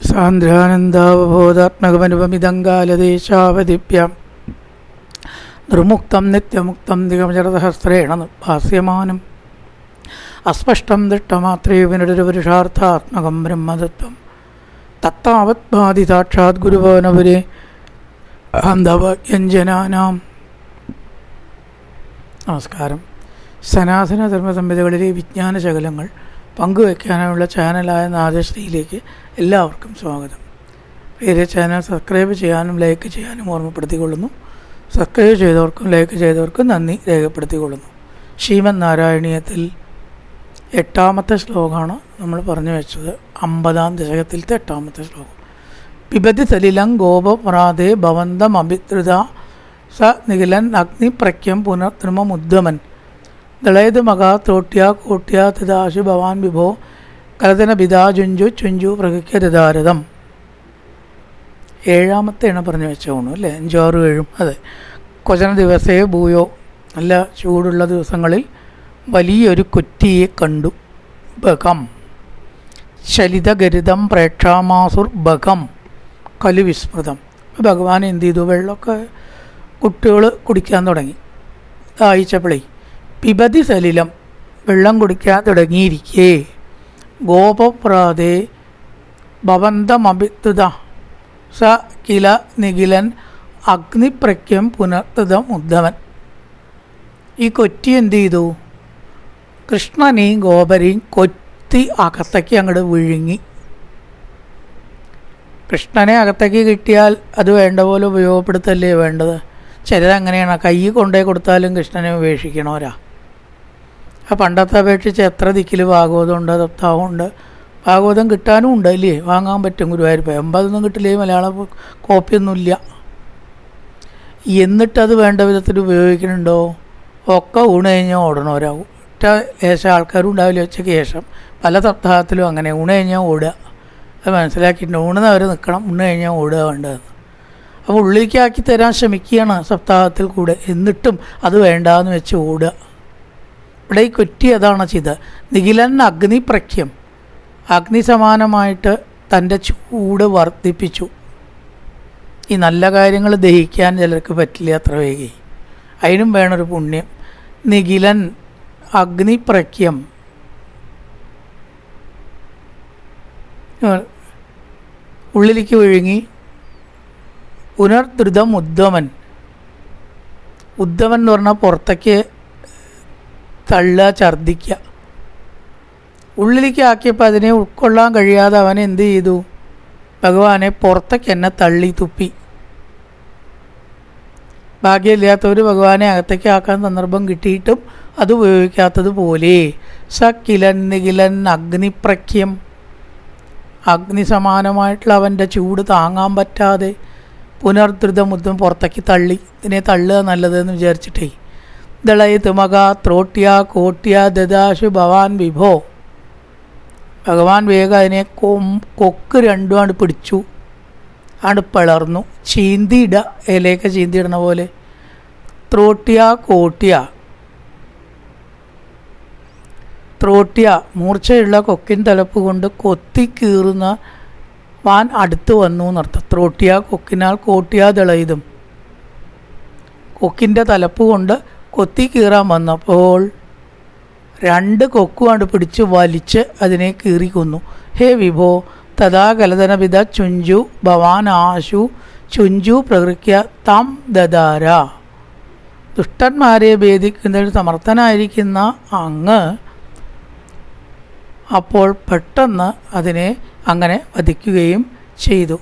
സാന്ദ്രാനന്ദാവബോധാത്മകമനുപമിതങ്കാലദേശാവതിഭ്യം നിർമുക്തം നിത്യമുക്തം ദിഗമചരസഹസ്രേണ ഭാസ്യമാനം അസ്പഷ്ടം ദൃഷ്ടമാത്രേ വിനടരുപുരുഷാർത്ഥാത്മകം ബ്രഹ്മതത്വം തത്താവത് ഭാതി സാക്ഷാത് ഗുരുഭവനപുരേ അന്ധവ്യഞ്ജനാനാം. നമസ്കാരം. സനാതന ധർമ്മസംഹിതകളിലെ വിജ്ഞാനശകലങ്ങൾ പങ്കുവയ്ക്കാനുള്ള ചാനലായ നാദശ്രീയിലേക്ക് എല്ലാവർക്കും സ്വാഗതം. പേര് ചാനൽ സബ്സ്ക്രൈബ് ചെയ്യാനും ലൈക്ക് ചെയ്യാനും ഓർമ്മപ്പെടുത്തിക്കൊള്ളുന്നു. സബ്സ്ക്രൈബ് ചെയ്തവർക്കും ലൈക്ക് ചെയ്തവർക്കും നന്ദി രേഖപ്പെടുത്തിക്കൊള്ളുന്നു. ശ്രീമദ് നാരായണീയത്തിൽ 8ാമത്തെ ശ്ലോകമാണ് നമ്മൾ പറഞ്ഞു വെച്ചത്. 50ാം ദശകത്തിലത്തെ 8ാമത്തെ ശ്ലോകം. പിബതി സലിലം ഗോപപ്രാതേ ഭവന്തമഭിധൃത സ നിഖിലൻ അഗ്നിപ്രഖ്യം പുനർദ്രുമമുദ്യമൻ ദളയത് മകാ തോട്ട്യാ കോട്ട്യാ തദാശു ഭവാൻ വിഭോ കലതന പിതാ ചുഞ്ചു ചുഞ്ചു പ്രകൃഹ്യ ദദാരഥം. 7ാമത്തെയാണ് പറഞ്ഞു വെച്ചോണു അല്ലേ? 5, 6, 7. അതെ. ക്വചന ദിവസേ ഭൂയോ, നല്ല ചൂടുള്ള ദിവസങ്ങളിൽ വലിയൊരു കുറ്റിയെ കണ്ടു. ബകം ശലിതഗരിതം പ്രേക്ഷാമാസുർഭകം കലു വിസ്മൃതം. ഭഗവാൻ എന്ത് ചെയ്തു? വെള്ളമൊക്കെ കുട്ടികൾ കുടിക്കാൻ തുടങ്ങി. ദാഹിച്ചപ്പോഴേ പിബതി സലിലം, വെള്ളം കുടിക്കാൻ തുടങ്ങിയിരിക്കേ. ഗോപപ്രാതേ ഭവന്തമഭിധൃത സ കില നിഖിലൻ അഗ്നിപ്രഖ്യം പുനർതൃതം ഉദ്ധമൻ. ഈ കൊറ്റി എന്ത് ചെയ്തു? കൃഷ്ണനെയും ഗോപരെയും കൊത്തി അകത്തേക്ക് അങ്ങോട്ട് വിഴുങ്ങി. കൃഷ്ണനെ അകത്തേക്ക് കിട്ടിയാൽ അത് വേണ്ട പോലെ ഉപയോഗപ്പെടുത്തല്ലേ വേണ്ടത്. ചിലരങ്ങനെയാണ്, കൈ കൊണ്ടുപോയി കൊടുത്താലും കൃഷ്ണനെ ഉപേക്ഷിക്കണവരാ. ആ പണ്ടത്തെ അപേക്ഷിച്ച് എത്ര ദിക്കിൽ ഭാഗവതമുണ്ട്, സപ്താഹമുണ്ട്. ഭാഗവതം കിട്ടാനും ഉണ്ട് അല്ലേ? വാങ്ങാൻ പറ്റും. ഗുരുവായൂർ 80 കിട്ടില്ലേ? മലയാള കോപ്പിയൊന്നുമില്ല. എന്നിട്ടത് വേണ്ട വിധത്തിൽ ഉപയോഗിക്കുന്നുണ്ടോ? ഒക്കെ ഊണ് കഴിഞ്ഞാൽ ഓടണവരാകും. ഒറ്റ ലേശം ആൾക്കാരും ഉണ്ടാവില്ല. ഉച്ചയ്ക്ക് ശേഷം പല സപ്താഹത്തിലും അങ്ങനെ ഊണ് കഴിഞ്ഞാൽ ഓടുക. അത് മനസ്സിലാക്കിയിട്ടുണ്ട്. ഊണെന്നവർ നിൽക്കണം, ഊണ് കഴിഞ്ഞാൽ ഓടുക വേണ്ടതെന്ന്. അപ്പോൾ ഉള്ളിലേക്കാക്കി തരാൻ ശ്രമിക്കുകയാണ് സപ്താഹത്തിൽ കൂടെ. എന്നിട്ടും അത് വേണ്ടാന്ന് വെച്ച് ഓടുക. ഇവിടെ ഈ കൊറ്റി അതാണ് ചെയ്തത്. നിഖിലൻ അഗ്നിപ്രഖ്യം, അഗ്നി സമാനമായിട്ട് തൻ്റെ ചൂട് വർദ്ധിപ്പിച്ചു. ഈ നല്ല കാര്യങ്ങൾ ദഹിക്കാൻ ചിലർക്ക് പറ്റില്ല അത്ര വേഗം. അതിനും വേണൊരു പുണ്യം. നിഖിലൻ അഗ്നിപ്രഖ്യം, ഉള്ളിലേക്ക് വിഴുങ്ങി. പുനർദ്രുതം ഉദ്ധമൻ. ഉദ്ധമൻ എന്ന് പറഞ്ഞാൽ പുറത്തേക്ക് തള്ളുക, ഛർദ്ദിക്കുക. ഉള്ളിലേക്ക് ആക്കിയപ്പോൾ അതിനെ ഉൾക്കൊള്ളാൻ കഴിയാതെ അവൻ എന്ത് ചെയ്തു? ഭഗവാനെ പുറത്തേക്ക് എന്നെ തള്ളി തുപ്പി. ഭാഗ്യമില്ലാത്തവർ ഭഗവാനെ അകത്തേക്ക് ആക്കാൻ സന്ദർഭം കിട്ടിയിട്ടും അത് ഉപയോഗിക്കാത്തതുപോലെ. സ കിലൻ നിഖിലൻ അഗ്നിപ്രഖ്യം, അഗ്നി സമാനമായിട്ടുള്ള അവൻ്റെ ചൂട് താങ്ങാൻ പറ്റാതെ പുനർദ്രുതമുദ്ധം പുറത്തേക്ക് തള്ളി. ഇതിനെ തള്ളുക നല്ലതെന്ന് വിചാരിച്ചിട്ടേ. ദളയത് മകാ ത്രോട്ട്യാ കോട്ട്യാ ദദാശു ഭവാൻ വിഭോ. ഭഗവാൻ വേഗം അതിനെ കൊക്ക് രണ്ടുമാണ് പിടിച്ചു, ആണ് പിളർന്നു. ചീന്തിയിടുക, ഇലയൊക്കെ ചീന്തിയിടണ പോലെ. ത്രോട്ട്യാ കോട്ട്യാ, ത്രോട്ട്യ മൂർച്ചയുള്ള കൊക്കിൻ തലപ്പ് കൊണ്ട് കൊത്തി കീറുന്ന വാൻ അടുത്ത് വന്നു എന്നർത്ഥം. ത്രോട്ട്യ കൊക്കിനാൽ കോട്ട്യാ ദളയിതും, കൊക്കിൻ്റെ തലപ്പ് കൊണ്ട് കൊത്തി കീറാൻ വന്നപ്പോൾ 2 കൊക്കുകൊണ്ട് പിടിച്ച് വലിച്ച് അതിനെ കീറി കൊന്നു. ഹേ വിഭോ തഥാ കലതനപിത ചുഞ്ചു ഭവാൻ ആശു ചുഞ്ചു പ്രകൃഹ്യ തം ദദാര. ദുഷ്ടന്മാരെ ഭേദിക്കുന്നതിൽ സമർത്ഥനായിരിക്കുന്ന അങ്ങ് അപ്പോൾ പെട്ടെന്ന് അതിനെ അങ്ങനെ വധിക്കുകയും ചെയ്തു.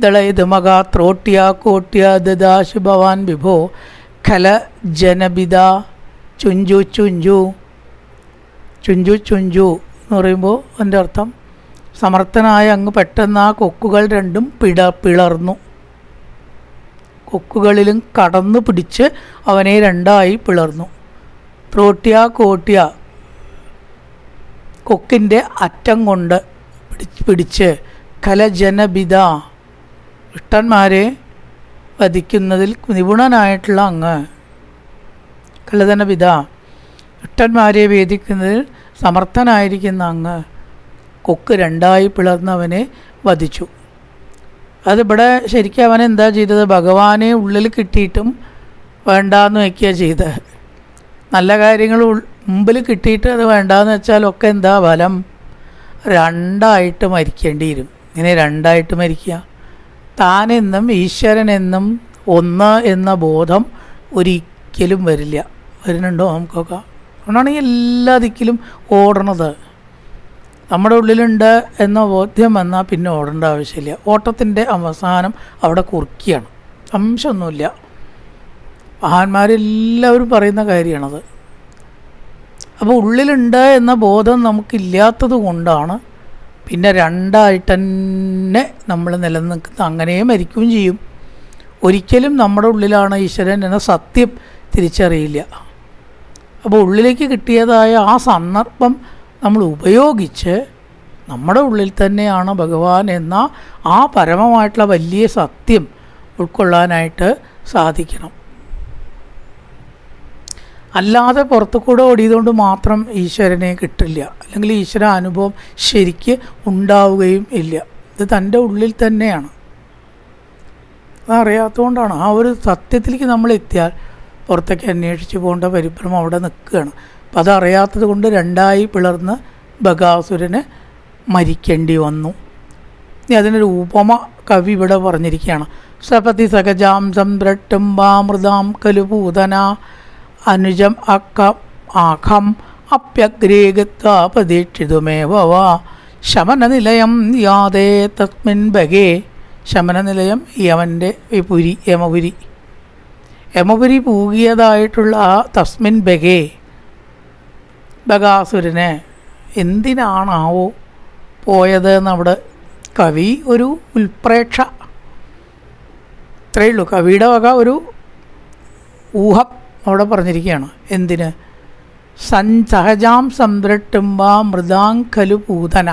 ദളയത് മകാ ത്രോട്ട്യാ കോട്ട്യാ ദദാശു ഭവാൻ വിഭോ ഖല ജനപിത ചുഞ്ചു ചുഞ്ചു. ചുഞ്ചു ചുഞ്ചു എന്ന് പറയുമ്പോൾ എൻ്റെ അർത്ഥം സമർത്ഥനായ അങ്ങ് പെട്ടെന്ന് ആ കൊക്കുകൾ രണ്ടും പിളർന്നു. കൊക്കുകളിലും കടന്നു പിടിച്ച് അവനെ 2ആയി പിളർന്നു. ത്രോട്ട്യാ കോട്ട്യാ, കൊക്കിൻ്റെ അറ്റം കൊണ്ട് പിടിച്ച് ഖലജനപിത, ദുഷ്ടന്മാരെ വധിക്കുന്നതിൽ നിപുണനായിട്ടുള്ള അങ്ങ്. ഖലജനപിത, ദുഷ്ടന്മാരെ വേദിക്കുന്നതിൽ സമർത്ഥനായിരിക്കുന്ന അങ്ങ് കൊക്ക് രണ്ടായി പിളർന്നവനെ വധിച്ചു. അതിവിടെ ശരിക്കും അവൻ എന്താ ചെയ്തത്? ഭഗവാനെ ഉള്ളിൽ കിട്ടിയിട്ടും വേണ്ടാന്ന് വയ്ക്കുക ചെയ്തത്. നല്ല കാര്യങ്ങൾ മുമ്പിൽ കിട്ടിയിട്ട് അത് വേണ്ടാന്ന് വെച്ചാലൊക്കെ എന്താ ഫലം? രണ്ടായിട്ട് മരിക്കേണ്ടി വരും. ഇങ്ങനെ രണ്ടായിട്ട് മരിക്കുക. താനെന്നും ഈശ്വരനെന്നും ഒന്ന് എന്ന ബോധം ഒരിക്കലും വരില്ല. വരുന്നുണ്ടോ നമുക്കൊക്കെ? അതുകൊണ്ടാണ് എല്ലാ ദിക്കിലും ഓടണത്. നമ്മുടെ ഉള്ളിലുണ്ട് എന്ന ബോധ്യം വന്നാൽ പിന്നെ ഓടേണ്ട ആവശ്യമില്ല. ഓട്ടത്തിൻ്റെ അവസാനം അവിടെ കുറുക്കിയാണ്, സംശയമൊന്നുമില്ല. മഹാന്മാരെല്ലാവരും പറയുന്ന കാര്യമാണത്. അപ്പോൾ ഉള്ളിലുണ്ട് എന്ന ബോധം നമുക്കില്ലാത്തത് കൊണ്ടാണ് പിന്നെ രണ്ടായിട്ട് തന്നെ നമ്മൾ നിലനിൽക്കുന്നത്. അങ്ങനെ മരിക്കുകയും ചെയ്യും. ഒരിക്കലും നമ്മുടെ ഉള്ളിലാണ് ഈശ്വരൻ എന്ന സത്യം തിരിച്ചറിയില്ല. അപ്പോൾ ഉള്ളിലേക്ക് കിട്ടിയതായ ആ സന്ദർഭം നമ്മൾ ഉപയോഗിച്ച് നമ്മുടെ ഉള്ളിൽ തന്നെയാണ് ഭഗവാൻ എന്ന ആ പരമമായിട്ടുള്ള വലിയ സത്യം ഉൾക്കൊള്ളാനായിട്ട് സാധിക്കണം. അല്ലാതെ പുറത്തു കൂടെ ഓടിയതുകൊണ്ട് മാത്രം ഈശ്വരനെ കിട്ടില്ല, അല്ലെങ്കിൽ ഈശ്വര അനുഭവം ശരിക്ക് ഉണ്ടാവുകയും ഇല്ല. ഇത് തൻ്റെ ഉള്ളിൽ തന്നെയാണ്. അതറിയാത്തതുകൊണ്ടാണ്. ആ ഒരു സത്യത്തിലേക്ക് നമ്മൾ എത്തിയാൽ പുറത്തേക്ക് അന്വേഷിച്ച് പോകേണ്ട പരിഭ്രമം അവിടെ നിൽക്കുകയാണ്. അപ്പം അതറിയാത്തത് കൊണ്ട് രണ്ടായി പിളർന്ന് ബകാസുരന് മരിക്കേണ്ടി വന്നു. ഇനി അതിനൊരു ഉപമ കവി ഇവിടെ പറഞ്ഞിരിക്കുകയാണ്. സപതി സഹജാം സംദ്രട്ടുംബാമൃതാം കലുപൂതന അനുജം ആഖം അപ്യഗ്രേ ഗത്വാപദീക്ഷിതുമേവ വാ ശമനനിലയം യാതേ തസ്മിൻ ബഗേ. ശമനനിലയം യമൻ്റെ പുരി, യമപുരി. യമപുരി പൂകിയതായിട്ടുള്ള ആ തസ്മിൻ ബഗേ, ബകാസുരനെ എന്തിനാണാവോ പോയത് എന്നവിടെ കവി ഒരു ഉൽപ്രേക്ഷ, ഇത്രയേ ഉള്ളൂ. കവിയുടെ വക ഒരു ഊഹം അവിടെ പറഞ്ഞിരിക്കുകയാണ്. എന്തിന്? സഹജാം സംദ്രട്ടുംബ മൃദാങ്കലു പൂതന.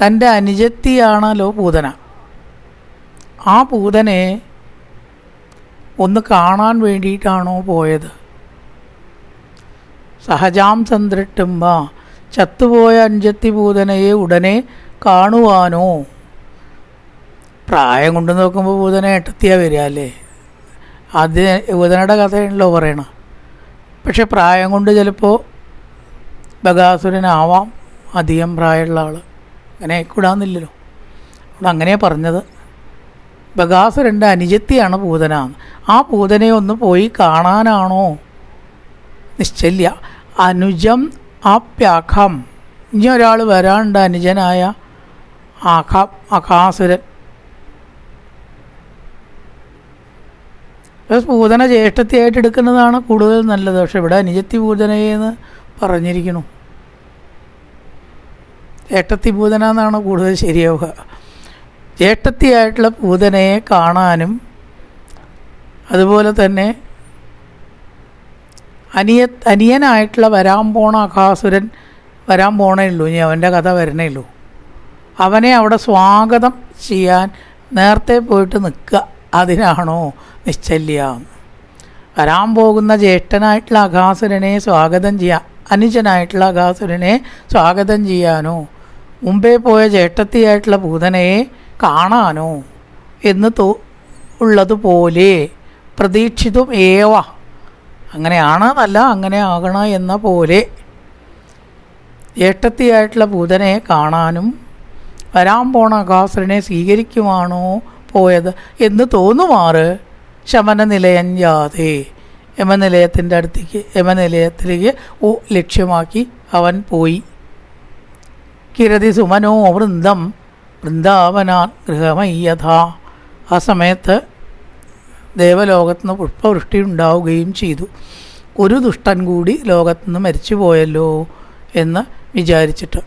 തൻ്റെ അനുജത്തിയാണല്ലോ പൂതന. ആ പൂതനെ ഒന്ന് കാണാൻ വേണ്ടിയിട്ടാണോ പോയത്? സഹജാം സംദ്രട്ടുംബ, ചത്തുപോയ അനുജത്തി പൂതനയെ ഉടനെ കാണുവാനോ? പ്രായം കൊണ്ട് നോക്കുമ്പോൾ പൂതന ഏട്ടത്തിയാ വരിക അല്ലേ? അത് പൂതനയുടെ കഥയാണല്ലോ പറയണം. പക്ഷെ പ്രായം കൊണ്ട് ചിലപ്പോൾ ബകാസുരനാവാം അധികം പ്രായമുള്ള ആൾ. അങ്ങനെ കൂടാന്നില്ലല്ലോ. അവിടെ അങ്ങനെയാണ് പറഞ്ഞത്. ബകാസുരൻ്റെ അനുജത്തിയാണ് പൂതന. ആ പൂതനയെ ഒന്ന് പോയി കാണാനാണോ? നിശ്ചല്യ. അനുജം ആപ്യാഖം. ഇനി ഒരാൾ വരാനുണ്ട്, അനുജനായ അകാസുരൻ. പൂതന ജ്യേഷ്ഠത്തിയായിട്ട് എടുക്കുന്നതാണ് കൂടുതൽ നല്ലത്. പക്ഷെ ഇവിടെ അനുജത്തി പൂതനയെന്ന് പറഞ്ഞിരിക്കുന്നു. ജ്യേഷ്ഠത്തി പൂതന എന്നാണ് കൂടുതൽ ശരിയാവുക. ജ്യേഷ്ഠത്തിയായിട്ടുള്ള പൂതനയെ കാണാനും അതുപോലെ തന്നെ അനിയനായിട്ടുള്ള വരാൻ പോണ അകാസുരൻ വരാൻ പോണേ ഉള്ളൂ. ഇനി അവൻ്റെ കഥ വരണേ ഉള്ളൂ. അവനെ അവിടെ സ്വാഗതം ചെയ്യാൻ നേരത്തെ പോയിട്ട് നിൽക്കുക, അതിനാണോ നിശ്ചല്യ? വരാൻ പോകുന്ന ജ്യേഷ്ഠനായിട്ടുള്ള അകാസുരനെ സ്വാഗതം ചെയ്യാൻ, അനുജനായിട്ടുള്ള അകാസുരനെ സ്വാഗതം ചെയ്യാനോ മുമ്പേ പോയ ജ്യേഷ്ഠത്തിയായിട്ടുള്ള പൂതനയെ കാണാനോ എന്ന് ഉള്ളതുപോലെ പ്രതീക്ഷിതും ഏവ, അങ്ങനെയാണെന്നല്ല അങ്ങനെ ആകണ എന്ന പോലെ ജ്യേഷ്ഠത്തിയായിട്ടുള്ള പൂതനയെ കാണാനും വരാൻ പോണ അകാസുരനെ സ്വീകരിക്കുവാണോ പോയത് എന്ന് തോന്നുമാറ് ശമനനിലയം യാതേ, യമനിലയത്തിൻ്റെ അടുത്തേക്ക്, യമനിലയത്തിലേക്ക് ലക്ഷ്യമാക്കി അവൻ പോയി. കിരതി സുമനോ വൃന്ദം വൃന്ദാവനാൻ ഗൃഹമയ്യഥ. ആ സമയത്ത് ദേവലോകത്തുനിന്ന് പുഷ്പവൃഷ്ടി ഉണ്ടാവുകയും ചെയ്തു. ഒരു ദുഷ്ടൻ കൂടി ലോകത്തുനിന്ന് മരിച്ചു പോയല്ലോ എന്ന് വിചാരിച്ചിട്ട്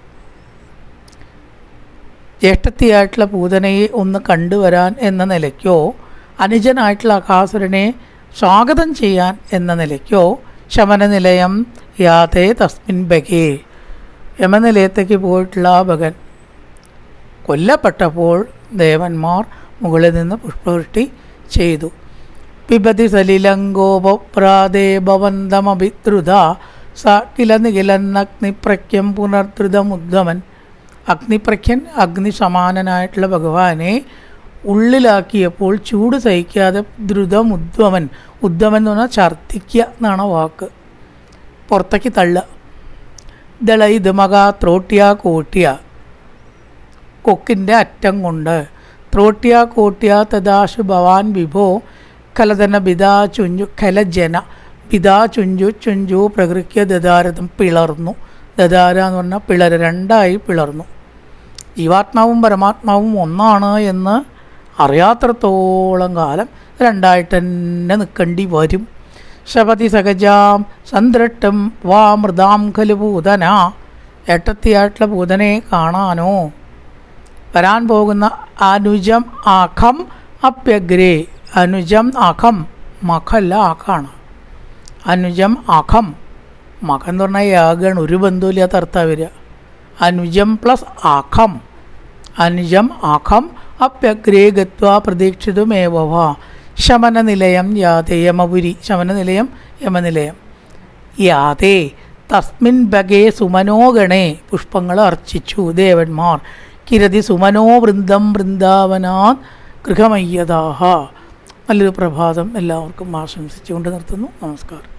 ജ്യേഷ്ഠത്തിയായിട്ടുള്ള പൂതനയെ ഒന്ന് കണ്ടുവരാൻ എന്ന നിലയ്ക്കോ അനുജനായിട്ടുള്ള അകാസുരനെ സ്വാഗതം ചെയ്യാൻ എന്ന നിലയ്ക്കോ ശമനനിലയം യാതേ തസ്മിൻ ബഗേ, യമനിലയത്തേക്ക് പോയിട്ടുള്ള ആ ഭഗൻ കൊല്ലപ്പെട്ടപ്പോൾ ദേവന്മാർ മുകളിൽ നിന്ന് പുഷ്പവൃഷ്ടി ചെയ്തു. പിബതി സലിലങ്കോപപ്രാദേ ഭവന്തമഭിദ്രുത സ കില നിഖിലന്നഗ്നിപ്രക്യം പുനർദ്രുതമുദ്ധമൻ. അഗ്നിപ്രഖ്യൻ അഗ്നി സമാനനായിട്ടുള്ള ഭഗവാനെ ഉള്ളിലാക്കിയപ്പോൾ ചൂട് സഹിക്കാതെ ദ്രുതം ഉദ്വമൻ എന്ന് പറഞ്ഞാൽ ഛർദ്ദിക്കുക എന്നാണ് വാക്ക്, പുറത്തേക്ക് തള്ളുക. ദള ഇതുമക ത്രോട്ടിയ കോട്ടിയ, കൊക്കിൻ്റെ അറ്റം കൊണ്ട്, ത്രോട്ടിയ കോട്ടിയ തദാശു ഭവാൻ വിഭോ കലതന ബിദാ ചുഞ്ചു കലജന ബിദാ ചുഞ്ചു പ്രകൃത്യ ദദാരഥം പിളർന്നു. ദദാര എന്ന് പറഞ്ഞാൽ പിളര്, രണ്ടായി പിളർന്നു. ജീവാത്മാവും പരമാത്മാവും ഒന്നാണ് എന്ന് അറിയാത്രത്തോളം കാലം രണ്ടായിട്ട് തന്നെ നിൽക്കേണ്ടി വരും. ശപതി സഹജാം സന്ദ്രട്ടം വാ മൃതാം ഖലു പൂതന, ഏട്ടത്തിയായിട്ടുള്ള പൂതനെ കാണാനോ വരാൻ പോകുന്ന അനുജം ആഖം അപ്യഗ്രേ, അനുജം ആഖം മഖല്ല ആഖാണ്, അനുജം ആഖം മഖം എന്ന് പറഞ്ഞാൽ യാഗാണ്, ഒരു ബന്ധുവില്ലാത്ത അർത്ഥം വരിക. അനുജം പ്ലസ് ആഖം, അനുജം ആഖം അപ്യഗ്രേ ഗത്വാ പ്രതീക്ഷിതുമേവ ശമനനിലയം യാതേ യമപുരി, ശമനനിലയം യമനിലയം യാതേ തസ്മിൻ ഭഗേ സുമനോഗണേ, പുഷ്പങ്ങൾ അർച്ചിച്ചു ദേവന്മാർ. കിരതി സുമനോ വൃന്ദം വൃന്ദാവനാത് ഗൃഹമയ്യതാഹ. നല്ലൊരു പ്രഭാതം എല്ലാവർക്കും ആശംസിച്ചുകൊണ്ട് നിർത്തുന്നു. നമസ്കാരം.